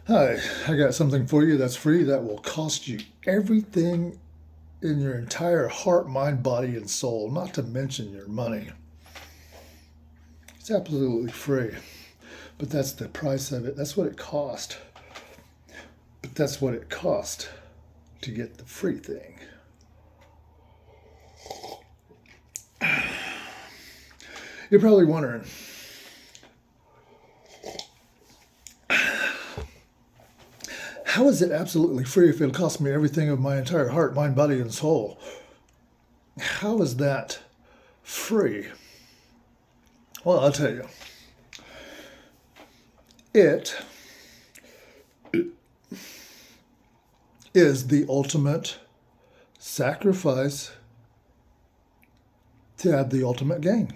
Hi, I got something for you that's free that will cost you everything in your entire heart, mind, body, and soul, not to mention your money. It's absolutely free, but that's the price of it. That's what it cost. But that's what it cost to get the free thing. You're probably wondering, how is it absolutely free if it'll cost me everything of my entire heart, mind, body, and soul? How is that free? Well, I'll tell you. It is the ultimate sacrifice to have the ultimate gain.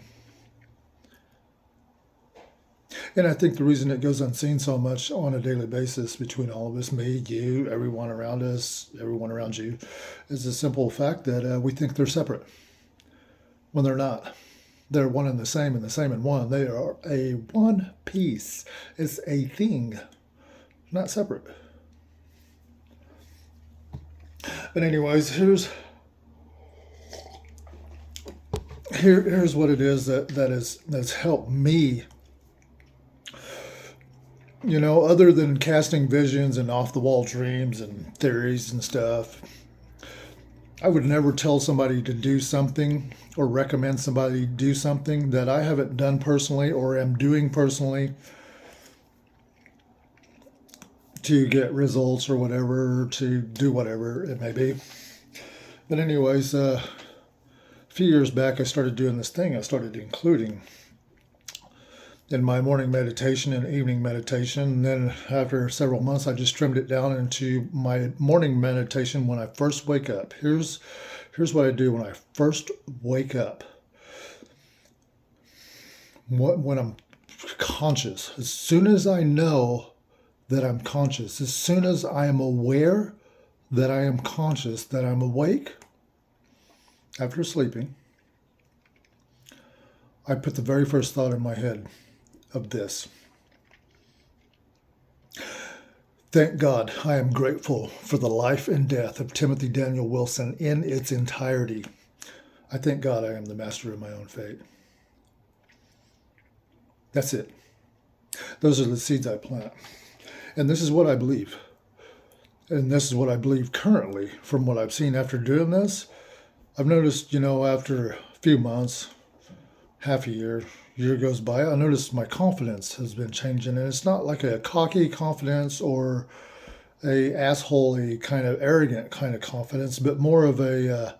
And I think the reason it goes unseen so much on a daily basis between all of us, me, you, everyone around us, everyone around you, is the simple fact that we think they're separate when they're not. They're one and the same in one. They are a one piece. It's a thing, not separate. But anyways, here's what it is that's helped me. You know, other than casting visions and off the wall dreams and theories and stuff, I would never tell somebody to do something or recommend somebody do something that I haven't done personally or am doing personally to get results or whatever, to do whatever it may be. But anyways, a few years back, I started doing this thing. I started including in my morning meditation and evening meditation. And then after several months, I just trimmed it down into my morning meditation when I first wake up. Here's what I do when I first wake up. When I'm conscious, as soon as I know that I'm conscious, as soon as I am aware that I am conscious, that I'm awake after sleeping, I put the very first thought in my head of this. Thank God, I am grateful for the life and death of Timothy Daniel Wilson in its entirety. I thank God I am the master of my own fate. That's it. Those are the seeds I plant. And this is what I believe. And this is what I believe currently from what I've seen after doing this. I've noticed, after a few months, half a year goes by, I noticed my confidence has been changing. And it's not like a cocky confidence or a asshole kind of arrogant kind of confidence, but more of an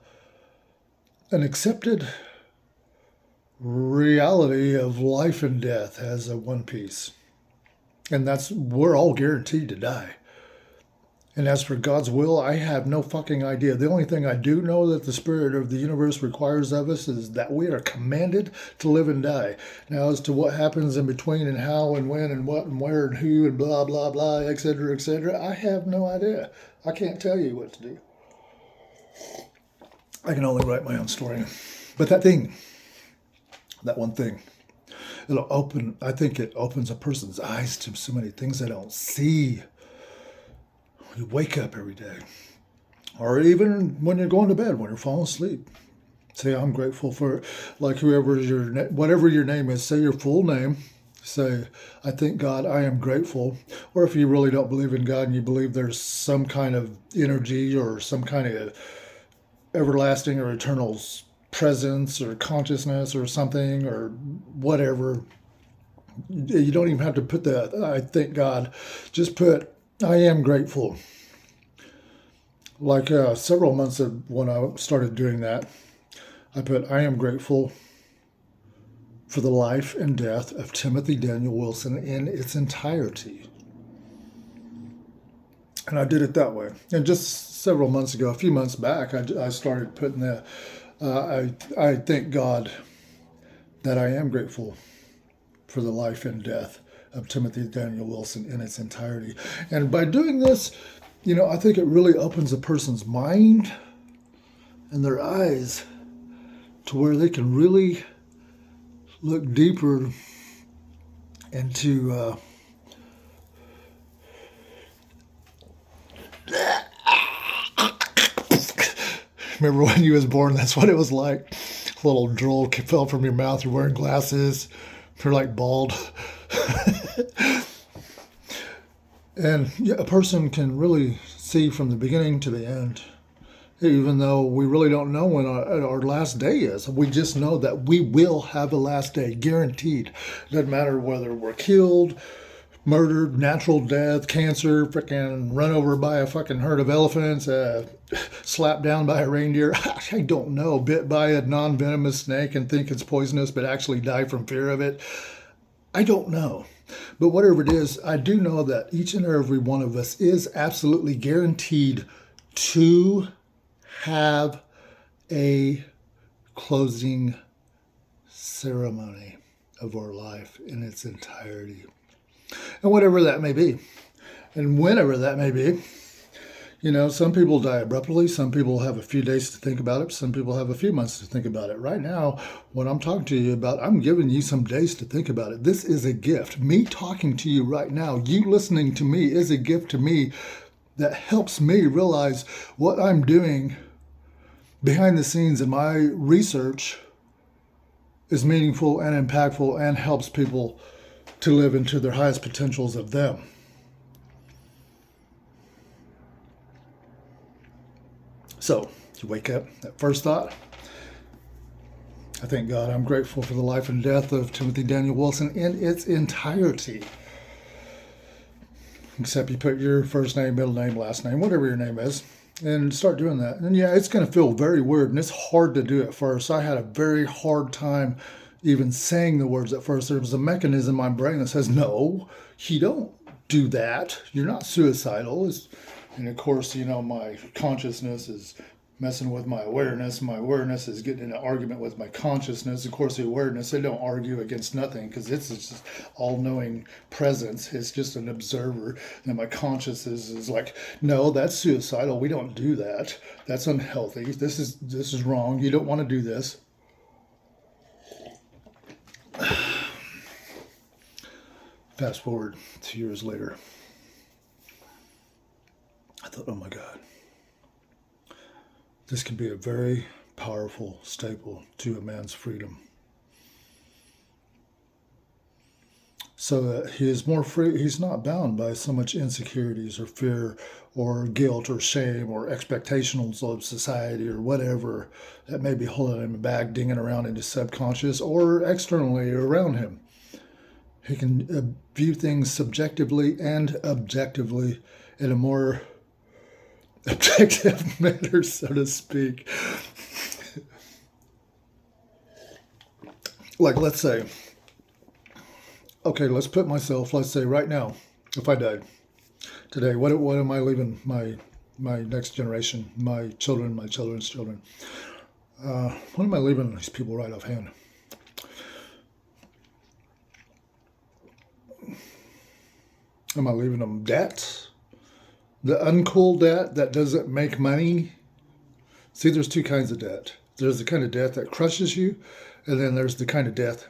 accepted reality of life and death as a one piece. And we're all guaranteed to die. And as for God's will, I have no fucking idea. The only thing I do know that the Spirit of the universe requires of us is that we are commanded to live and die. Now, as to what happens in between and how and when and what and where and who and blah, blah, blah, etc., I have no idea. I can't tell you what to do. I can only write my own story. But that one thing, I think it opens a person's eyes to so many things they don't see. You wake up every day, or even when you're going to bed, when you're falling asleep. Say, I'm grateful for, like whatever your name is, say your full name. Say, I thank God I am grateful. Or if you really don't believe in God and you believe there's some kind of energy or some kind of everlasting or eternal presence or consciousness or something or whatever, you don't even have to put that, I thank God. Just put, I am grateful. Like several months when I started doing that, I put, I am grateful for the life and death of Timothy Daniel Wilson in its entirety. And I did it that way. And just several months ago, a few months back, I started putting that, I thank God that I am grateful for the life and death of Timothy Daniel Wilson in its entirety. And by doing this, I think it really opens a person's mind and their eyes to where they can really look deeper into Remember when you was born, that's what it was like. A little drool fell from your mouth. You're wearing glasses. You're like bald. And yeah, a person can really see from the beginning to the end, even though we really don't know when our last day is. We just know that we will have a last day, guaranteed. Doesn't matter whether we're killed, murdered, natural death, cancer, freaking run over by a fucking herd of elephants, slapped down by a reindeer. I don't know. Bit by a non-venomous snake and think it's poisonous, but actually die from fear of it. I don't know. But whatever it is, I do know that each and every one of us is absolutely guaranteed to have a closing ceremony of our life in its entirety. And whatever that may be, and whenever that may be. You know, some people die abruptly. Some people have a few days to think about it. Some people have a few months to think about it. Right now, what I'm talking to you about, I'm giving you some days to think about it. This is a gift. Me talking to you right now, you listening to me is a gift to me that helps me realize what I'm doing behind the scenes in my research is meaningful and impactful and helps people to live into their highest potentials of them. So, you wake up, that first thought, I thank God, I'm grateful for the life and death of Timothy Daniel Wilson in its entirety. Except you put your first name, middle name, last name, whatever your name is, and start doing that. And yeah, it's going to feel very weird, and it's hard to do at first. I had a very hard time even saying the words at first. There was a mechanism in my brain that says, no, you don't do that. You're not suicidal. And of course, you know, my consciousness is messing with my awareness. My awareness is getting in an argument with my consciousness. Of course, the awareness, they don't argue against nothing because it's just all-knowing presence. It's just an observer. And my consciousness is like, no, that's suicidal. We don't do that. That's unhealthy. This is wrong. You don't want to do this. Fast forward 2 years later. I thought, oh my God, this could be a very powerful staple to a man's freedom. So that he is more free, he's not bound by so much insecurities or fear or guilt or shame or expectations of society or whatever that may be holding him back, dinging around in his subconscious or externally around him. He can view things subjectively and objectively in a more objective manner, so to speak. Like, let's say, okay, let's say right now, if I died today, what am I leaving my next generation, my children, my children's children? What am I leaving these people right offhand? Am I leaving them debt? The uncool debt that doesn't make money. See, there's two kinds of debt. There's the kind of debt that crushes you, and then there's the kind of debt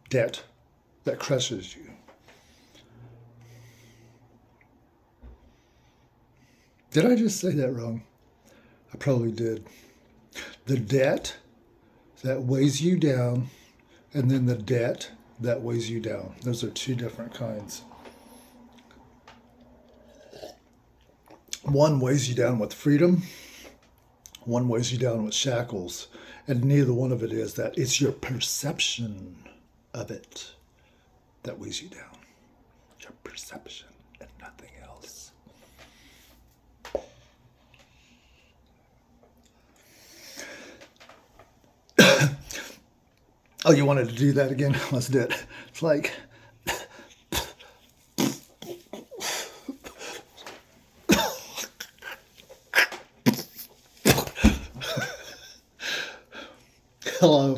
that crushes you. Did I just say that wrong? I probably did. The debt that weighs you down, and then the debt that weighs you down. Those are two different kinds. One weighs you down with freedom. One weighs you down with shackles. And neither one of it is that. It's your perception of it that weighs you down. Your perception and nothing else. Oh, you wanted to do that again? Let's do it. It's like... Hello.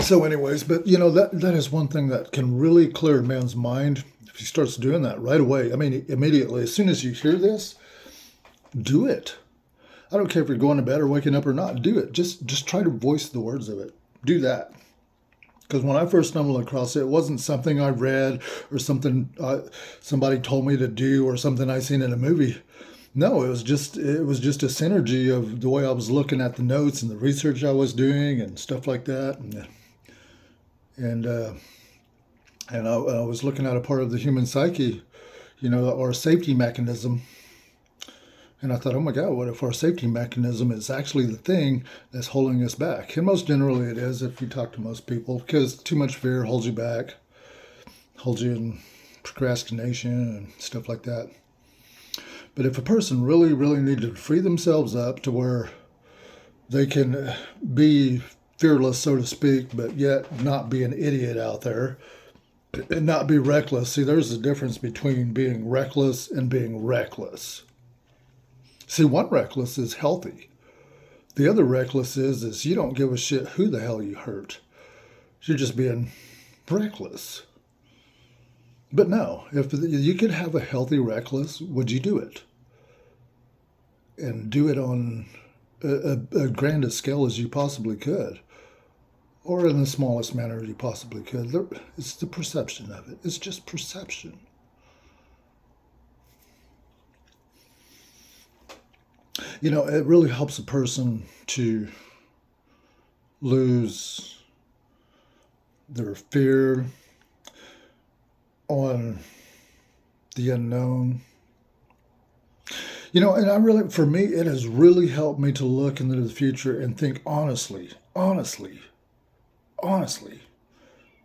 So anyways, but you know, that is one thing that can really clear a man's mind if he starts doing that right away. I mean, immediately, as soon as you hear this, do it. I don't care if you're going to bed or waking up or not, do it. Just try to voice the words of it. Do that. Because when I first stumbled across it, it wasn't something I read or something somebody told me to do or something I seen in a movie. No, it was just a synergy of the way I was looking at the notes and the research I was doing and stuff like that, and I was looking at a part of the human psyche, or a safety mechanism. And I thought, oh my God, what if our safety mechanism is actually the thing that's holding us back? And most generally it is if you talk to most people, because too much fear holds you back, holds you in procrastination and stuff like that. But if a person really, really needed to free themselves up to where they can be fearless, so to speak, but yet not be an idiot out there and not be reckless. See, there's a difference between being reckless and being reckless. See, one reckless is healthy. The other reckless is you don't give a shit who the hell you hurt. You're just being reckless. But no, if you could have a healthy reckless, would you do it? And do it on a grandest scale as you possibly could, or in the smallest manner you possibly could. It's the perception of it. It's just perception. It really helps a person to lose their fear on the unknown. And for me, it has really helped me to look into the future and think honestly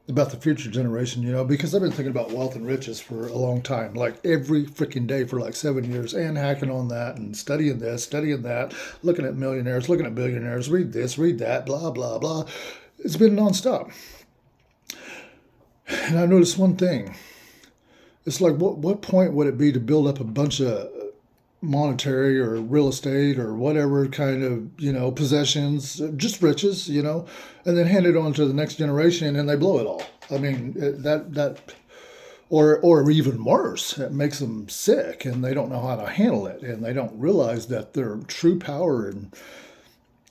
about the future generation, because I've been thinking about wealth and riches for a long time, like every freaking day for like 7 years, and hacking on that and studying this, studying that, looking at millionaires, looking at billionaires, read this, read that, blah, blah, blah. It's been nonstop. And I noticed one thing. It's like, what point would it be to build up a bunch of monetary or real estate or whatever kind of possessions, just riches, and then hand it on to the next generation and they blow it all. I mean, or even worse, it makes them sick and they don't know how to handle it, and they don't realize that their true power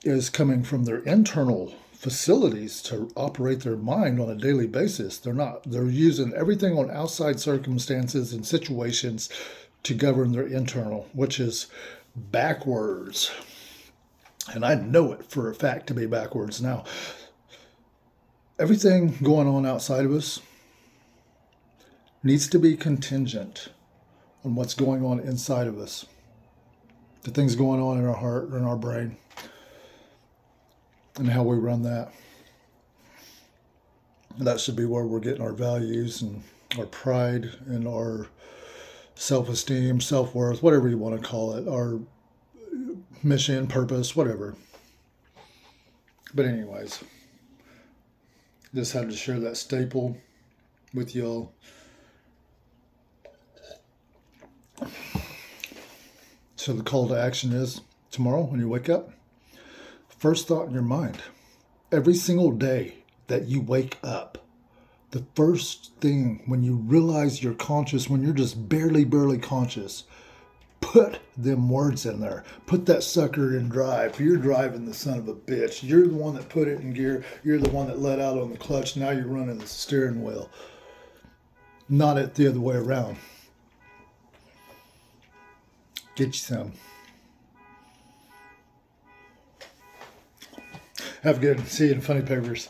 is coming from their internal facilities to operate their mind on a daily basis. They're using everything on outside circumstances and situations to govern their internal, which is backwards. And I know it for a fact to be backwards. Now, everything going on outside of us needs to be contingent on what's going on inside of us. The things going on in our heart and our brain and how we run that. That should be where we're getting our values and our pride and our self-esteem, self-worth, whatever you want to call it, our mission, purpose, whatever. But anyways, just had to share that staple with y'all. So the call to action is tomorrow when you wake up, first thought in your mind, every single day that you wake up, the first thing when you realize you're conscious, when you're just barely conscious, put them words in there. Put that sucker in drive. You're driving the son of a bitch. You're the one that put it in gear. You're the one that let out on the clutch. Now you're running the steering wheel. Not it the other way around. Get you some. Have a good. See you in Funny Papers.